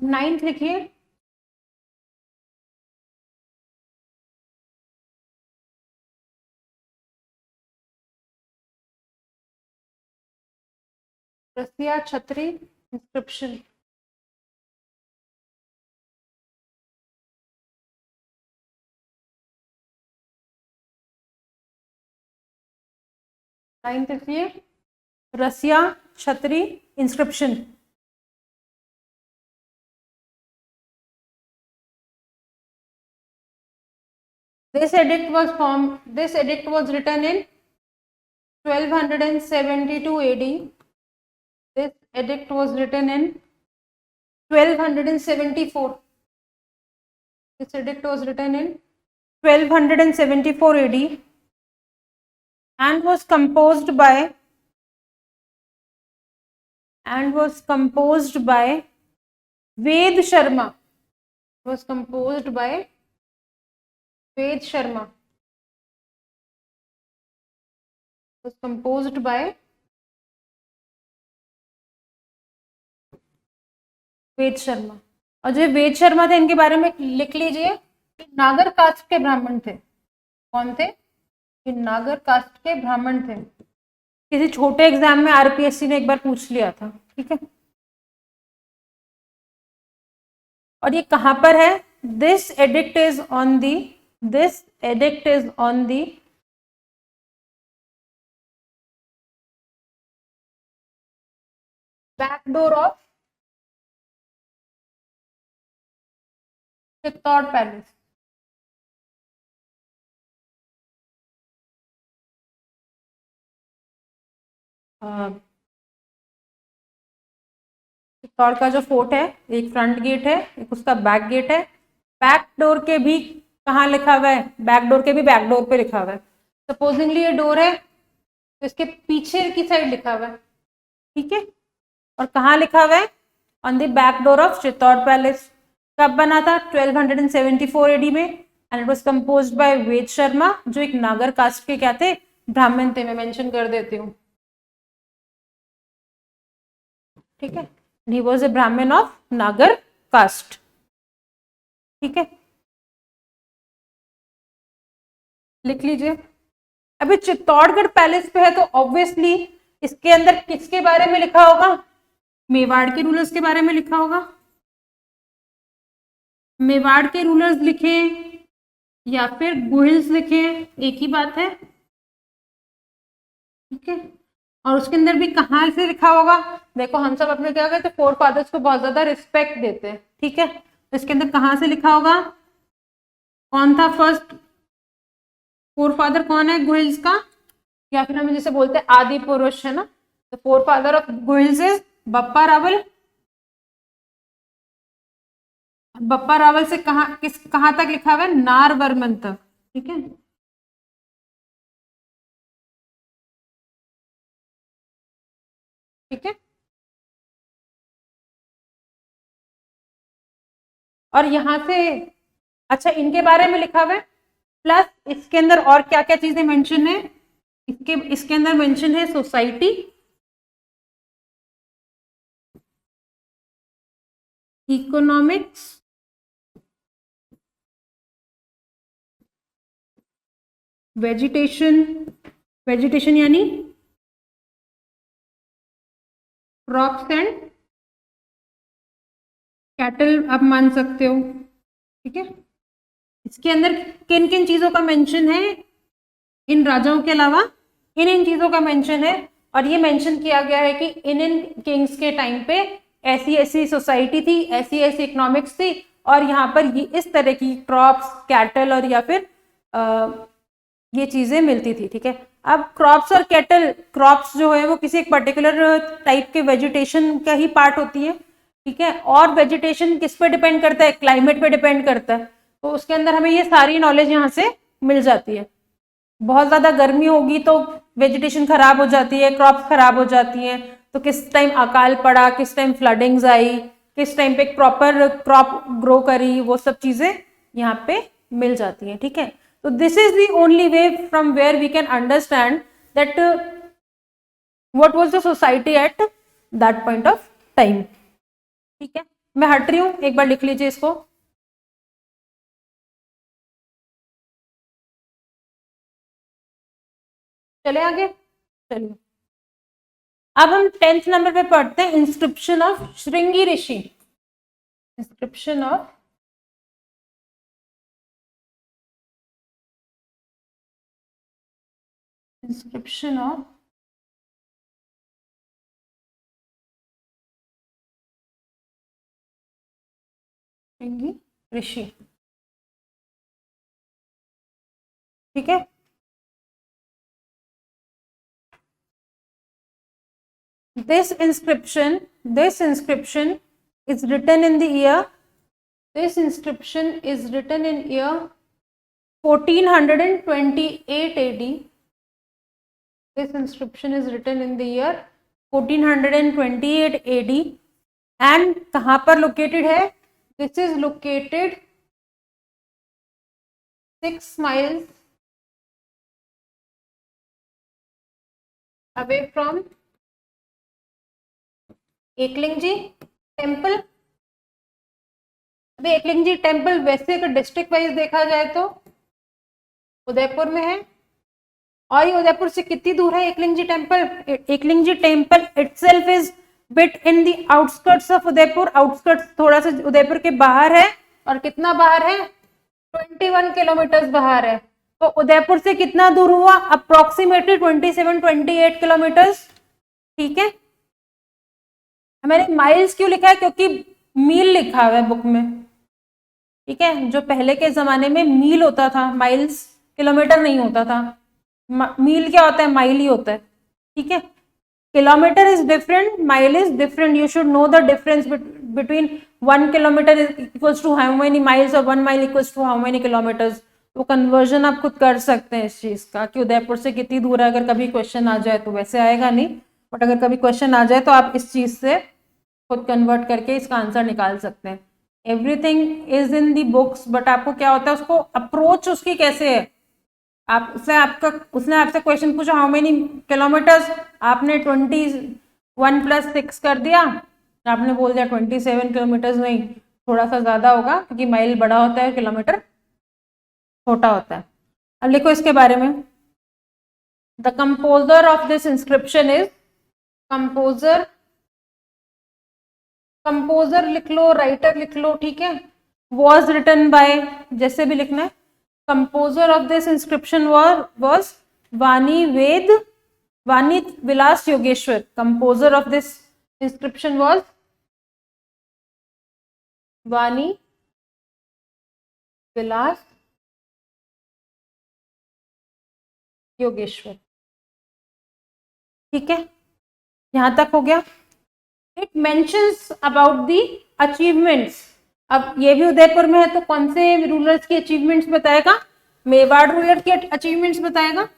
अब 9th लिखिए। रसिया छतरी इंस्क्रिप्शन। नाइन्थ लिखिए, रसिया छतरी inscription. This edict was written in 1272 AD. This edict was written in 1274. This edict was written in 1274 AD and was composed by Ved Sharma. Was composed by Ved Sharma. Was composed by वेद शर्मा। और जो वेद शर्मा थे इनके बारे में लिख लीजिए, नागर cast के ब्राह्मण थे। कौन थे? ये नागर कास्ट के ब्राह्मण थे। किसी छोटे एग्जाम में आरपीएससी ने एक बार पूछ लिया था, ठीक है। और ये कहां पर है? This addict is on the backdoor of Chittor palace. Chittor का जो फोर्ट है, एक फ्रंट गेट है, एक उसका बैक गेट है। बैक डोर के भी कहाँ लिखा हुआ है? बैक डोर के भी बैक डोर पे लिखा हुआ है। सपोजिंगली ये डोर है तो इसके पीछे की साइड लिखा हुआ है, ठीक है। और कहाँ लिखा हुआ है? On the back door of Chittor palace. कब बना था? 1274 एडी में। And it was composed by Ved Sharma, जो एक नागर कास्ट के क्या थे? ब्राह्मण थे। मैं मेंशन कर देती हूँ, ठीक है। ही वॉज ए ब्राह्मण ऑफ नागर कास्ट, ठीक है। लिख लीजिए। अभी चित्तौड़गढ़ पैलेस पे है तो ऑब्वियसली इसके अंदर किसके बारे में लिखा होगा? मेवाड़ के रूलर्स के बारे में लिखा होगा। मेवाड़ के रूलर्स लिखे या फिर गुहिल्स लिखे, एक ही बात है, ठीक है। और उसके अंदर भी कहाँ से लिखा होगा? देखो हम सब अपने क्या कहते हैं, फोर फादर्स को बहुत ज्यादा रिस्पेक्ट देते हैं, ठीक है। तो इसके अंदर कहाँ से लिखा होगा? कौन था फर्स्ट फोर फादर? कौन है गुहिल्स का? या फिर हम जिसे बोलते हैं आदि पुरुष, है ना। तो forefather of Guhils is Bappa Rawal. Bappa Rawal से कहाँ तक लिखा हुआ है? नारवर्मन तक, ठीक है। ठीक है। और यहां से अच्छा इनके बारे में लिखा हुआ है, प्लस इसके अंदर और क्या क्या चीजें मेंशन है? इसके अंदर मेंशन है सोसाइटी, इकोनॉमिक्स, वेजिटेशन यानी क्रॉप्स एंड कैटल आप मान सकते हो, ठीक है। इसके अंदर किन किन चीजों का मेंशन है? इन राजाओं के अलावा इन चीजों का मेंशन है। और ये मेंशन किया गया है कि इन किंग्स के टाइम पे ऐसी ऐसी सोसाइटी थी, ऐसी ऐसी इकोनॉमिक्स थी, और यहाँ पर ये इस तरह की क्रॉप्स, कैटल और या फिर ये चीजें मिलती थी, ठीक है। अब क्रॉप्स और कैटल, क्रॉप्स जो है वो किसी एक पर्टिकुलर टाइप के वेजिटेशन का ही पार्ट होती है, ठीक है। और वेजिटेशन किस पे डिपेंड करता है? क्लाइमेट पे डिपेंड करता है। तो उसके अंदर हमें ये सारी नॉलेज यहाँ से मिल जाती है। बहुत ज्यादा गर्मी होगी तो वेजिटेशन खराब हो जाती है, क्रॉप्स खराब हो जाती हैं। तो किस टाइम अकाल पड़ा, किस टाइम फ्लडिंग्स आई, किस टाइम पे प्रॉपर क्रॉप ग्रो करी, वो सब चीजें यहाँ पे मिल जाती हैं, ठीक है। तो this is the only way from where we can understand that what was the society at that point of time, ठीक है। मैं हट रही हूँ, एक बार लिख लीजिए इसको। चले आगे, चलिए अब हम 10th नंबर पे पढ़ते हैं inscription of Shringi Rishi. Inscription of inscription of Shringi Rishi. ठीक है, this inscription is written in the year, this inscription is written in year 1428 AD. This inscription is written in the year 1428 AD and कहाँ पर located है? This is located 6 miles away from Eklingji temple. अभी Eklingji temple वैसे अगर district wise देखा जाए तो उदयपुर में है, और ये उदयपुर से कितनी दूर है Eklingji temple? Eklingji temple itself is bit in the outskirts of Udaipur. Outskirts थोड़ा सा उदयपुर के बाहर है, और कितना बाहर है? 21 किलोमीटर बाहर है। तो उदयपुर से कितना दूर हुआ? Approximately 27-28 kilometre. ठीक है, मैंने माइल्स क्यों लिखा है? क्योंकि मील लिखा हुआ है बुक में। ठीक है, जो पहले के जमाने में मील होता था, माइल्स किलोमीटर नहीं होता था। मील क्या होता है? माइल ही होता है। ठीक है, kilometre is different, mile is different. You should know the difference between 1 kilometre equals to how many miles और 1 mile equals to how many kilometres. तो कन्वर्जन आप खुद कर सकते हैं इस चीज का कि उदयपुर से कितनी दूर है। अगर कभी क्वेश्चन आ जाए तो, वैसे आएगा नहीं, बट अगर कभी क्वेश्चन आ जाए तो आप इस चीज से खुद कन्वर्ट करके इसका आंसर निकाल सकते हैं। Everything is in the books, but आपको क्या होता है, उसको अप्रोच उसकी कैसे है। आप उसने आपसे क्वेश्चन पूछा हाउ मेनी किलोमीटर्स, आपने 21 + 6 कर दिया, आपने बोल दिया 27 किलोमीटर्स। नहीं, थोड़ा सा ज्यादा होगा क्योंकि माइल बड़ा होता है, किलोमीटर छोटा होता है। अब लिखो इसके बारे में। The composer of this inscription is, composer लिख लो, राइटर लिख लो, ठीक है। वॉज रिटन बाय, जैसे भी लिखना है। Composer of this inscription was Vani Vilas Yogeshwar. Composer of this inscription was Vani Vilas Yogeshwar. ठीक है, यहां तक हो गया। It mentions about the achievements. अब ये भी उदयपुर में है तो कौन से रूलर्स की अचीवमेंट्स बताएगा? मेवाड़ रूलर की अचीवमेंट्स बताएगा।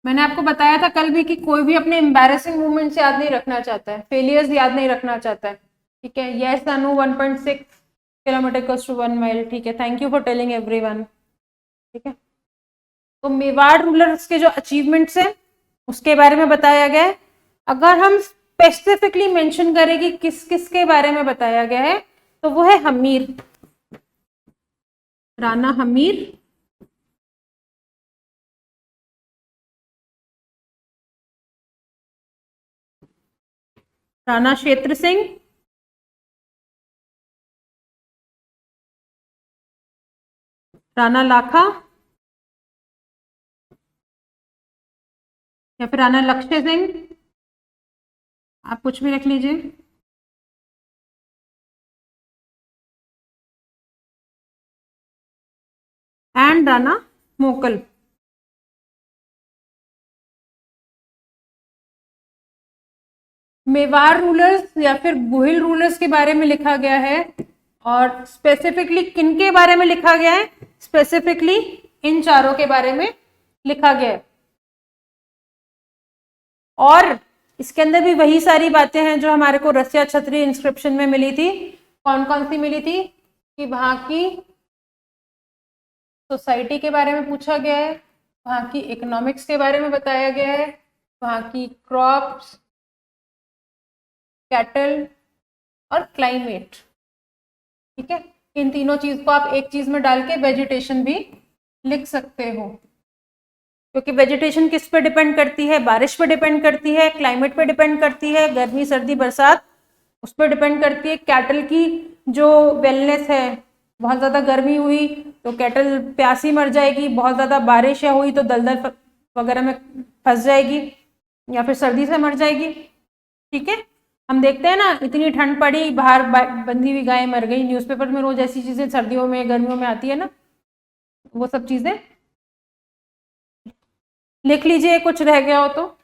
मैंने आपको बताया था कल भी कि कोई भी अपने एम्बैरेसिंग मूवमेंट्स याद नहीं रखना चाहता है, फेलियर्स याद नहीं रखना चाहता है। ठीक है, yes Anu 1.6 kilometre equals to 1 mile. ठीक है, thank you for telling everyone. ठीक है, तो मेवाड़ रूलर्स के जो अचीवमेंट्स हैं उसके बारे में बताया गया है। अगर हम स्पेसिफिकली मेंशन करें कि किस किस के बारे में बताया गया है तो वो है हमीर, राणा हमीर, राणा क्षेत्र सिंह, राणा लाखा या फिर राणा लक्ष्य सिंह, आप कुछ भी रख लीजिए। एंड राणा मोकल। मेवाड़ रूलर्स या फिर गोहिल रूलर्स के बारे में लिखा गया है, और स्पेसिफिकली किन के बारे में लिखा गया है? स्पेसिफिकली इन चारों के बारे में लिखा गया है। और इसके अंदर भी वही सारी बातें हैं जो हमारे को रसिया छत्री इंस्क्रिप्शन में मिली थी। कौन कौन सी मिली थी? कि वहां की सोसाइटी के बारे में पूछा गया है, वहाँ की इकोनॉमिक्स के बारे में बताया गया है, वहाँ की क्रॉप्स, कैटल और क्लाइमेट। ठीक है, इन तीनों चीज को आप एक चीज में डाल के वेजिटेशन भी लिख सकते हो, क्योंकि वेजिटेशन किस पे डिपेंड करती है, बारिश पे डिपेंड करती है, क्लाइमेट पे डिपेंड करती है, गर्मी सर्दी बरसात उस पर डिपेंड करती है। कैटल की जो वेलनेस है, बहुत ज़्यादा गर्मी हुई तो कैटल प्यासी मर जाएगी, बहुत ज़्यादा बारिश या हुई तो दलदल वगैरह में फंस जाएगी या फिर सर्दी से मर जाएगी। ठीक है, हम देखते हैं ना, इतनी ठंड पड़ी बाहर बंधी हुई गाय मर गई, न्यूज़पेपर में रोज ऐसी चीज़ें सर्दियों में गर्मियों में आती है ना, वो सब चीज़ें लिख लीजिए, कुछ रह गया हो तो।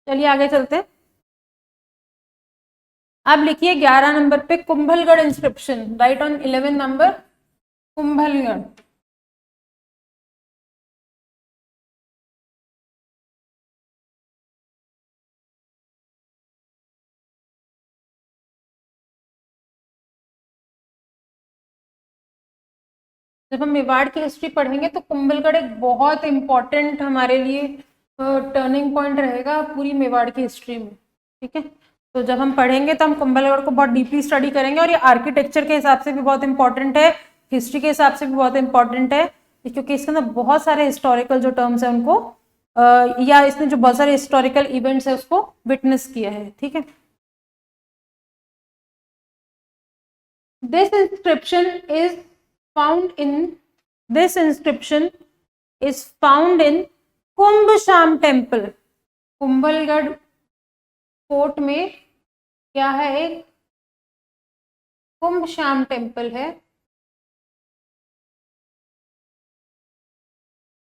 चलिए आगे चलते हैं। आप लिखिए 11 नंबर पे Kumbhalgarh inscription, right on 11 number Kumbhalgarh. जब हम मेवाड़ की हिस्ट्री पढ़ेंगे तो कुंभलगढ़ एक बहुत इंपॉर्टेंट हमारे लिए टर्निंग पॉइंट रहेगा पूरी मेवाड़ की हिस्ट्री में। ठीक है, तो जब हम पढ़ेंगे तो हम कुंभलगढ़ को बहुत डीपली स्टडी करेंगे, और ये आर्किटेक्चर के हिसाब से भी बहुत इंपॉर्टेंट है, हिस्ट्री के हिसाब से भी बहुत इंपॉर्टेंट है, क्योंकि इसके अंदर बहुत सारे हिस्टोरिकल जो टर्म्स है उनको या इसने जो बहुत सारे हिस्टोरिकल इवेंट्स है उसको विटनेस किया है। ठीक है, this inscription is found in this inscription is found in Kumbhshyam temple. Kumbhalgarh fort में क्या है, एक कुंभशाम टेम्पल है।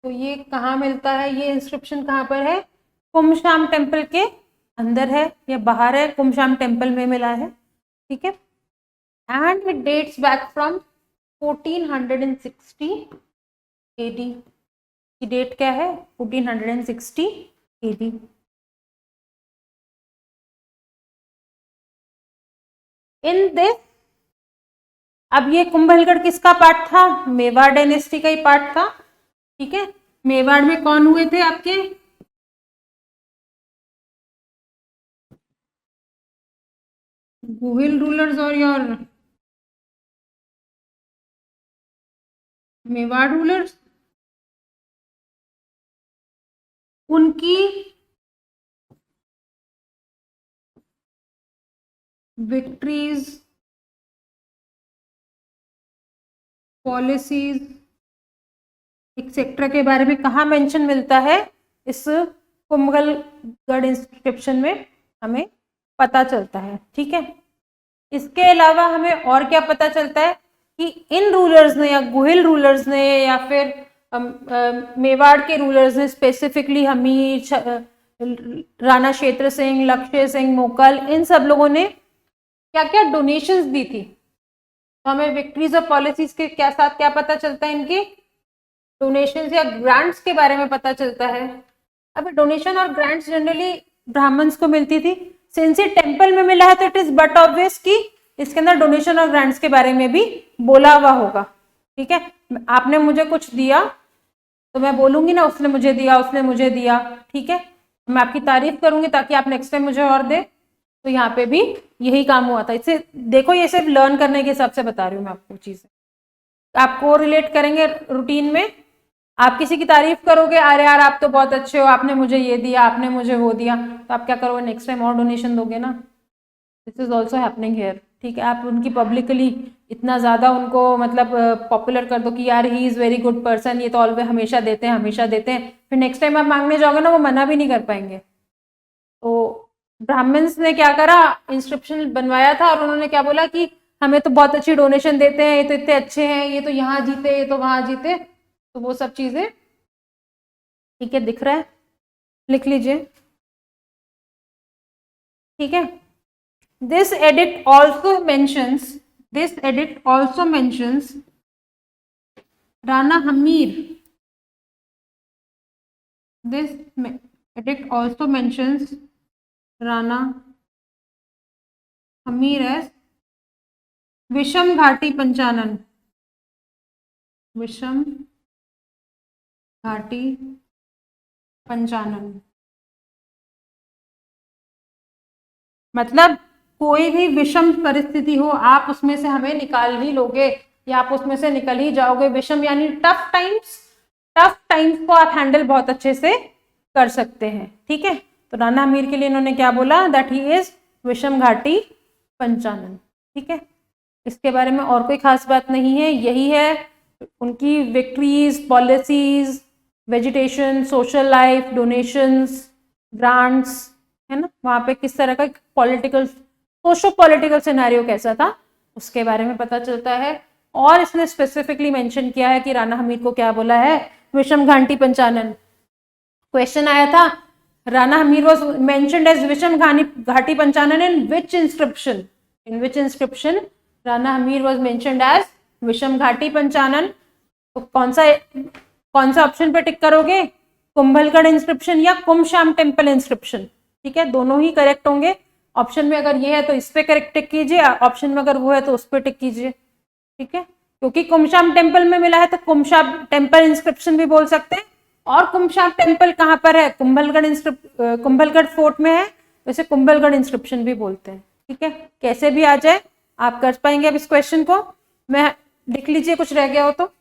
तो ये कहाँ मिलता है, ये इंस्क्रिप्शन कहाँ पर है, कुंभशाम टेम्पल के अंदर है या बाहर है, कुंभशाम टेम्पल में मिला है। ठीक है, and it dates back from 1460 AD। की डेट क्या है, 1460 AD। इन दिस, अब ये कुंभलगढ़ किसका पार्ट था, मेवाड़ डायनेस्टी का ही पार्ट था। ठीक है, मेवाड़ में कौन हुए थे आपके, गुहिल रूलर्स और योर मेवाड़ रूलर्स। उनकी विक्ट्रीज, पॉलिसीज एक्सेट्रा के बारे में कहाँ मेंशन मिलता है, इस कुंभलगढ़ इंस्क्रिप्शन में हमें पता चलता है। ठीक है, इसके अलावा हमें और क्या पता चलता है कि इन रूलर्स ने या गुहिल रूलर्स ने या फिर मेवाड़ के रूलर्स ने, स्पेसिफिकली हमीर, राणा क्षेत्र सिंह, लक्ष्य सिंह, मोकल, इन सब लोगों ने क्या क्या डोनेशंस दी थी। तो हमें विक्ट्रीज और पॉलिसीज के क्या साथ क्या पता चलता है, इनकी डोनेशंस या ग्रांट्स के बारे में पता चलता है। अब डोनेशन और ग्रांट्स जनरली ब्राह्मण्स को मिलती थी, सिंस ये टेम्पल में मिला है तो इट इज बट ऑब्वियस कि इसके अंदर डोनेशन और ग्रांट्स के बारे में भी बोला हुआ होगा। ठीक है, आपने मुझे कुछ दिया तो मैं बोलूंगी ना उसने मुझे दिया, उसने मुझे दिया। ठीक है, मैं आपकी तारीफ करूंगी ताकि आप नेक्स्ट टाइम मुझे और दे। तो यहाँ पे भी यही काम हुआ था। इससे देखो, ये सिर्फ लर्न करने के हिसाब से बता रही हूँ मैं आपको चीजें, आपको रिलेट करेंगे रूटीन में। आप किसी की तारीफ करोगे, अरे यार आप तो बहुत अच्छे हो, आपने मुझे ये दिया, आपने मुझे वो दिया, तो आप क्या करोगे, नेक्स्ट टाइम और डोनेशन दोगे ना। This is also happening here. ठीक है, आप उनकी पब्लिकली इतना ज़्यादा उनको मतलब पॉपुलर कर दो कि यार he is very good person, ये तो ऑलवेज हमेशा देते हैं, हमेशा देते हैं, फिर नेक्स्ट टाइम आप मांगने जाओगे ना वो मना भी नहीं कर पाएंगे। तो ब्राह्मण्स ने क्या करा, इंस्क्रिप्शन बनवाया था और उन्होंने क्या बोला कि हमें तो बहुत अच्छी डोनेशन देते हैं, ये तो इतने अच्छे हैं, ये तो यहाँ जीते, ये तो वहां जीते, तो वो सब चीजें। ठीक है, दिख रहा है, लिख लीजिए। ठीक है, this edict also mentions Rana Hammir. This edict also mentions Rana Hammir as विषम घाटी पंचानन, विषम घाटी पंचानन मतलब कोई भी विषम परिस्थिति हो आप उसमें से हमें निकाल ही लोगे या आप उसमें से निकल ही जाओगे। विषम यानी टफ टाइम्स को आप हैंडल बहुत अच्छे से कर सकते हैं। ठीक है, तो राणा हमीर के लिए इन्होंने क्या बोला, दैट ही इज विषम घाटी पंचानन। ठीक है, इसके बारे में और कोई खास बात नहीं है, यही है उनकी victories, policies, vegetation, social life, donations, grants, है ना, वहां पे किस तरह का पॉलिटिकल सोशो पॉलिटिकल सिनेरियो कैसा था उसके बारे में पता चलता है। और इसने स्पेसिफिकली मेंशन किया है कि राणा हमीर को क्या बोला है, विषम घाटी पंचानन। क्वेश्चन आया था, Rana Hammir was mentioned as विषम घाटी Panchanan in which inscription, in which inscription Rana Hammir was mentioned as विषम घाटी पंचानन। तो कौन सा ऑप्शन पे टिक करोगे, कुंभलगढ़ इंस्क्रिप्शन या कुमश्याम टेम्पल इंस्क्रिप्शन। ठीक है, दोनों ही करेक्ट होंगे। ऑप्शन में अगर ये है तो इस पे करेक्ट टिक कीजिए, ऑप्शन में अगर वो है तो उस पे टिक कीजिए। ठीक है, क्योंकि कुमश्याम टेम्पल में मिला है तो कुमश्याम टेम्पल इंस्क्रिप्शन भी बोल सकते हैं। और कुमश्याम टेम्पल कहाँ पर है, कुंभलगढ़ फोर्ट में है, वैसे कुंभलगढ़ इंस्क्रिप्शन भी बोलते हैं। ठीक है, कैसे भी आ जाए आप कर पाएंगे। अब इस क्वेश्चन को मैं लिख लीजिए, कुछ रह गया हो तो।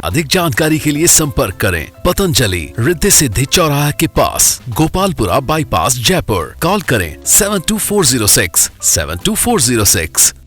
अधिक जानकारी के लिए संपर्क करें पतंजलि, रिद्धि सिद्धि चौराहा के पास, गोपालपुरा बाईपास, जयपुर। कॉल करें 72406 72406।